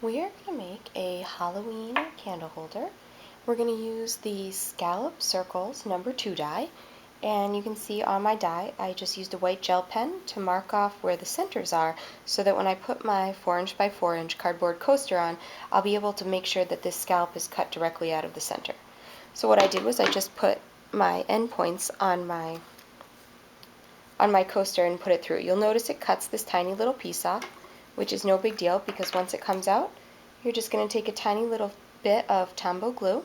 We are going to make a Halloween candle holder. We're going to use the Scallop Circles number 2 die, and you can see on my die I just used a white gel pen to mark off where the centers are so that when I put my 4" by 4" cardboard coaster on, I'll be able to make sure that this scallop is cut directly out of the center. So what I did was I just put my end points on my coaster and put it through. You'll notice it cuts this tiny little piece off, which is no big deal because once it comes out, you're just going to take a tiny little bit of Tombow glue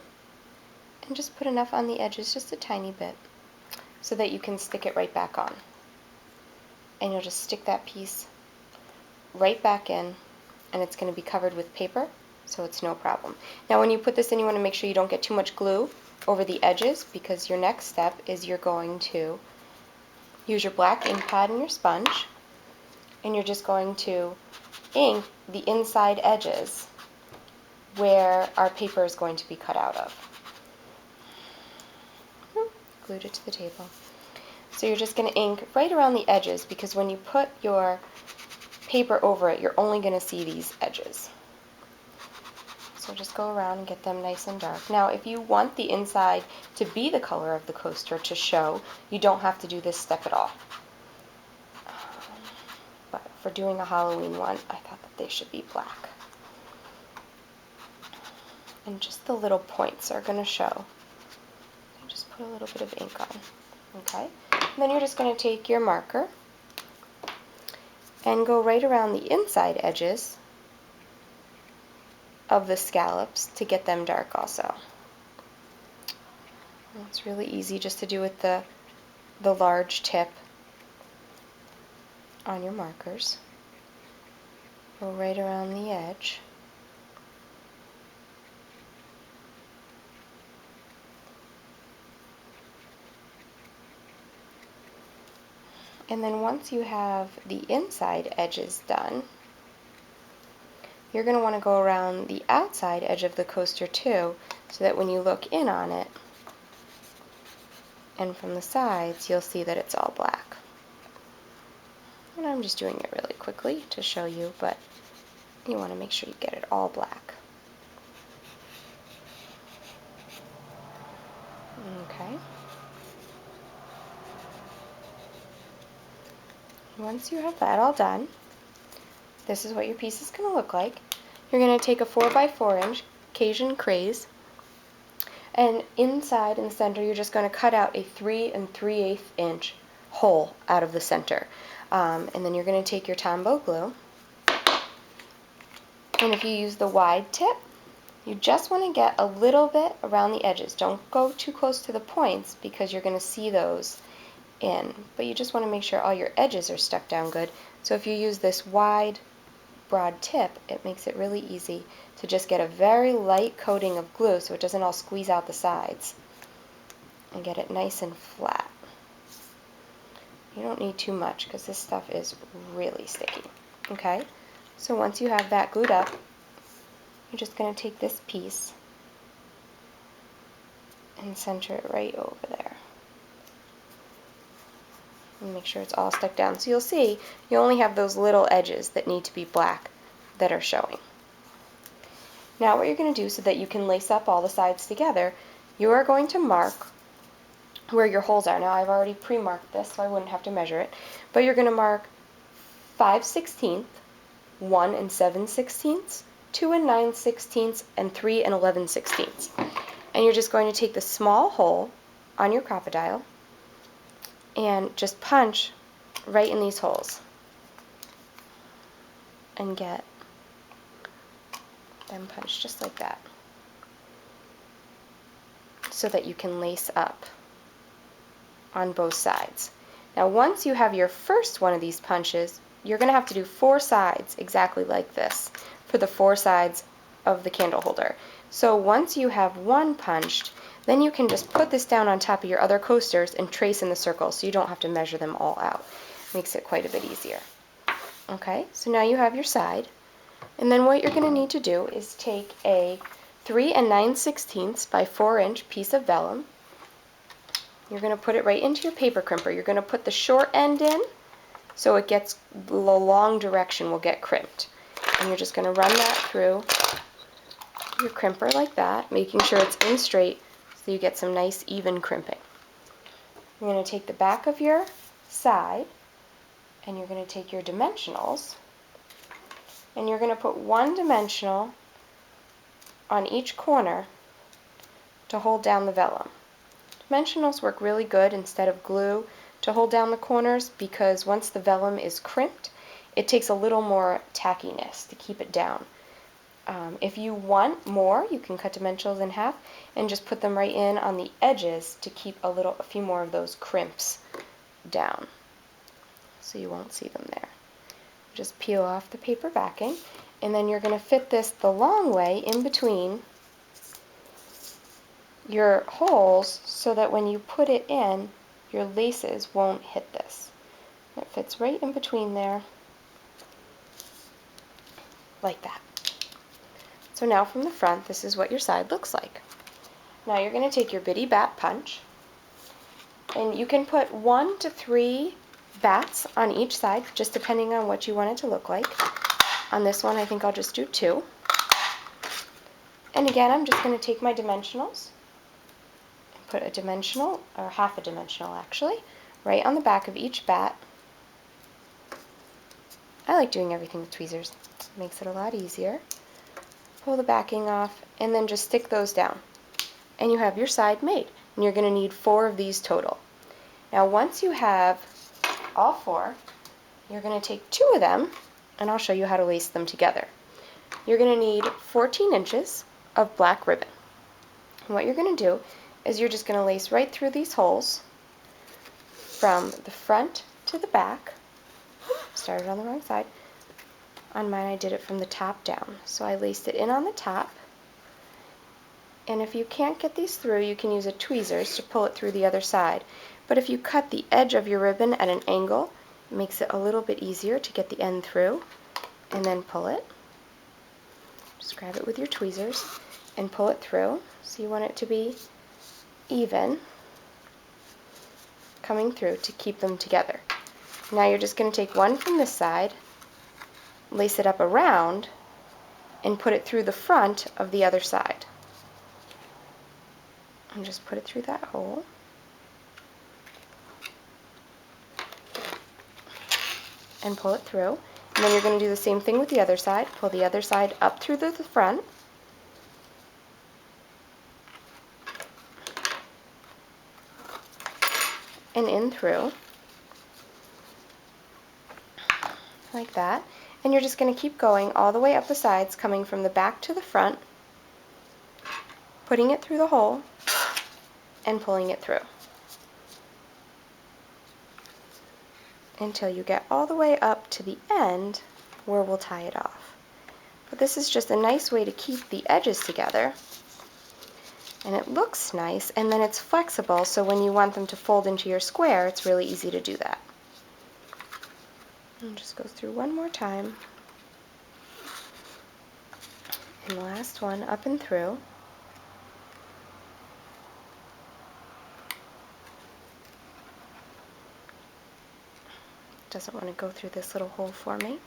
and just put enough on the edges, just a tiny bit, so that you can stick it right back on. And you'll just stick that piece right back in, and it's going to be covered with paper, so it's no problem. Now when you put this in, you want to make sure you don't get too much glue over the edges, because your next step is you're going to use your black ink pad and your sponge, and you're just going to ink the inside edges where our paper is going to be cut out of. Glued it to the table. So you're just going to ink right around the edges, because when you put your paper over it, you're only going to see these edges. So just go around and get them nice and dark. Now if you want the inside to be the color of the coaster to show, you don't have to do this step at all. But for doing a Halloween one, I thought that they should be black. And just the little points are going to show. Just put a little bit of ink on. Okay? And then you're just going to take your marker and go right around the inside edges of the scallops to get them dark also. And it's really easy just to do with the large tip on your markers. Go right around the edge. And then once you have the inside edges done, you're going to want to go around the outside edge of the coaster too, so that when you look in on it and from the sides, you'll see that it's all black. And I'm just doing it really quickly to show you, but you want to make sure you get it all black. Okay. Once you have that all done, this is what your piece is going to look like. You're going to take a 4" by 4" Cajun Craze, and inside in the center you're just going to cut out a 3 3/8 inch hole out of the center. And then you're going to take your Tombow glue, and if you use the wide tip, you just want to get a little bit around the edges. Don't go too close to the points because you're going to see those in, but you just want to make sure all your edges are stuck down good. So if you use this wide, broad tip, it makes it really easy to just get a very light coating of glue so it doesn't all squeeze out the sides, and get it nice and flat. You don't need too much because this stuff is really sticky. Okay, so once you have that glued up, you're just going to take this piece and center it right over there. And make sure it's all stuck down. So you'll see you only have those little edges that need to be black that are showing. Now what you're going to do so that you can lace up all the sides together, you are going to mark where your holes are. Now I've already pre-marked this so I wouldn't have to measure it, but you're going to mark 5/16, 1 7/16, 2 9/16, and 3 11/16. And you're just going to take the small hole on your crocodile and just punch right in these holes and get them punched just like that, so that you can lace up on both sides. Now once you have your first one of these punches, you're going to have to do 4 sides exactly like this for the 4 sides of the candle holder. So once you have one punched, then you can just put this down on top of your other coasters and trace in the circles, so you don't have to measure them all out. Makes it quite a bit easier. Okay, so now you have your side, and then what you're going to need to do is take a 3 9/16 by 4" piece of vellum. You're going to put it right into your paper crimper. You're going to put the short end in so it gets, the long direction will get crimped. And you're just going to run that through your crimper like that, making sure it's in straight so you get some nice even crimping. You're going to take the back of your side and you're going to take your dimensionals and you're going to put one dimensional on each corner to hold down the vellum. Dimensionals work really good instead of glue to hold down the corners because once the vellum is crimped, it takes a little more tackiness to keep it down. If you want more, you can cut dimensionals in half and just put them right in on the edges to keep a few more of those crimps down so you won't see them there. Just peel off the paper backing and then you're going to fit this the long way in between your holes so that when you put it in, your laces won't hit this. It fits right in between there like that. So now from the front, this is what your side looks like. Now you're going to take your bitty bat punch, and you can put 1 to 3 bats on each side, just depending on what you want it to look like. On this one, I think I'll just do 2. And again, I'm just going to take my dimensionals and put a dimensional, or half a dimensional actually, right on the back of each bat. I like doing everything with tweezers. It makes it a lot easier. Pull the backing off, and then just stick those down. And you have your side made. And you're going to need 4 of these total. Now once you have all 4, you're going to take 2 of them, and I'll show you how to lace them together. You're going to need 14 inches of black ribbon. And what you're going to do is you're just going to lace right through these holes from the front to the back. Started on the wrong side. On mine I did it from the top down. So I laced it in on the top. And if you can't get these through, you can use a tweezers to pull it through the other side. But if you cut the edge of your ribbon at an angle, it makes it a little bit easier to get the end through. And then pull it. Just grab it with your tweezers and pull it through. So you want it to be even coming through to keep them together. Now you're just going to take one from this side, lace it up around, and put it through the front of the other side. And just put it through that hole. And pull it through. And then you're going to do the same thing with the other side. Pull the other side up through the front. And in through. Like that. And you're just going to keep going all the way up the sides, coming from the back to the front, putting it through the hole, and pulling it through until you get all the way up to the end where we'll tie it off. But this is just a nice way to keep the edges together, and it looks nice, and then it's flexible, so when you want them to fold into your square, it's really easy to do that. And just go through one more time. And the last one up and through. Doesn't want to go through this little hole for me.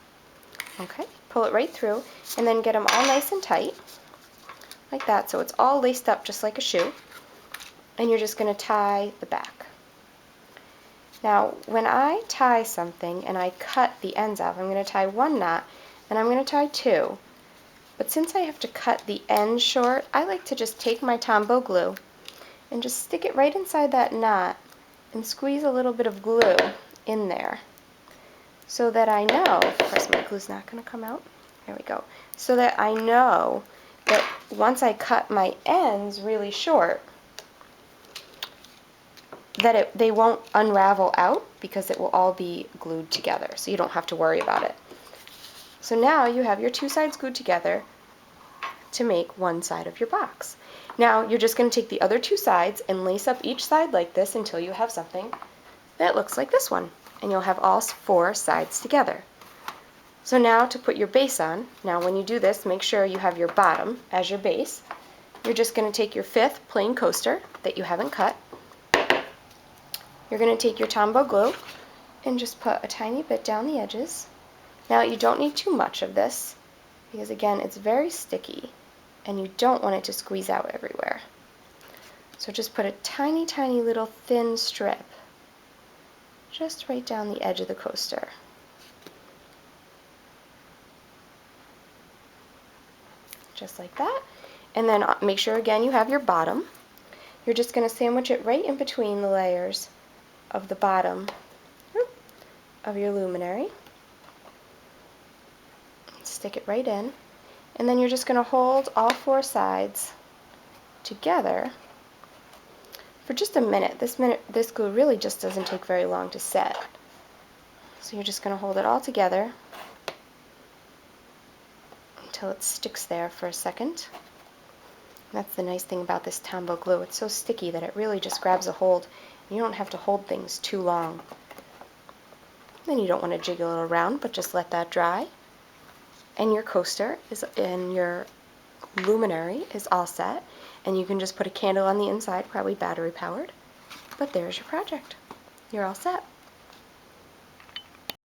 Okay, pull it right through, and then get them all nice and tight, like that, so it's all laced up just like a shoe. And you're just going to tie the back. Now, when I tie something and I cut the ends off, I'm going to tie 1 knot, and I'm going to tie 2. But since I have to cut the end short, I like to just take my Tombow glue and just stick it right inside that knot and squeeze a little bit of glue in there so that I know, of course my glue's not going to come out, there we go, so that I know that once I cut my ends really short, that they won't unravel out because it will all be glued together, so you don't have to worry about it. So now you have your 2 sides glued together to make one side of your box. Now you're just going to take the other 2 sides and lace up each side like this until you have something that looks like this one, and you'll have all 4 sides together. So now to put your base on, now when you do this, make sure you have your bottom as your base. You're just going to take your 5th plain coaster that you haven't cut. You're going to take your Tombow glue and just put a tiny bit down the edges. Now you don't need too much of this because again, it's very sticky and you don't want it to squeeze out everywhere. So just put a tiny, tiny little thin strip just right down the edge of the coaster. Just like that. And then make sure again you have your bottom. You're just going to sandwich it right in between the layers of the bottom of your luminary. Stick it right in. And then you're just going to hold all four sides together for just a minute. This glue really just doesn't take very long to set. So you're just going to hold it all together until it sticks there for a second. That's the nice thing about this Tombow glue. It's so sticky that it really just grabs a hold. You don't have to hold things too long. Then you don't want to jiggle it around, but just let that dry. And your coaster and your luminary is all set. And you can just put a candle on the inside, probably battery powered. But there's your project. You're all set.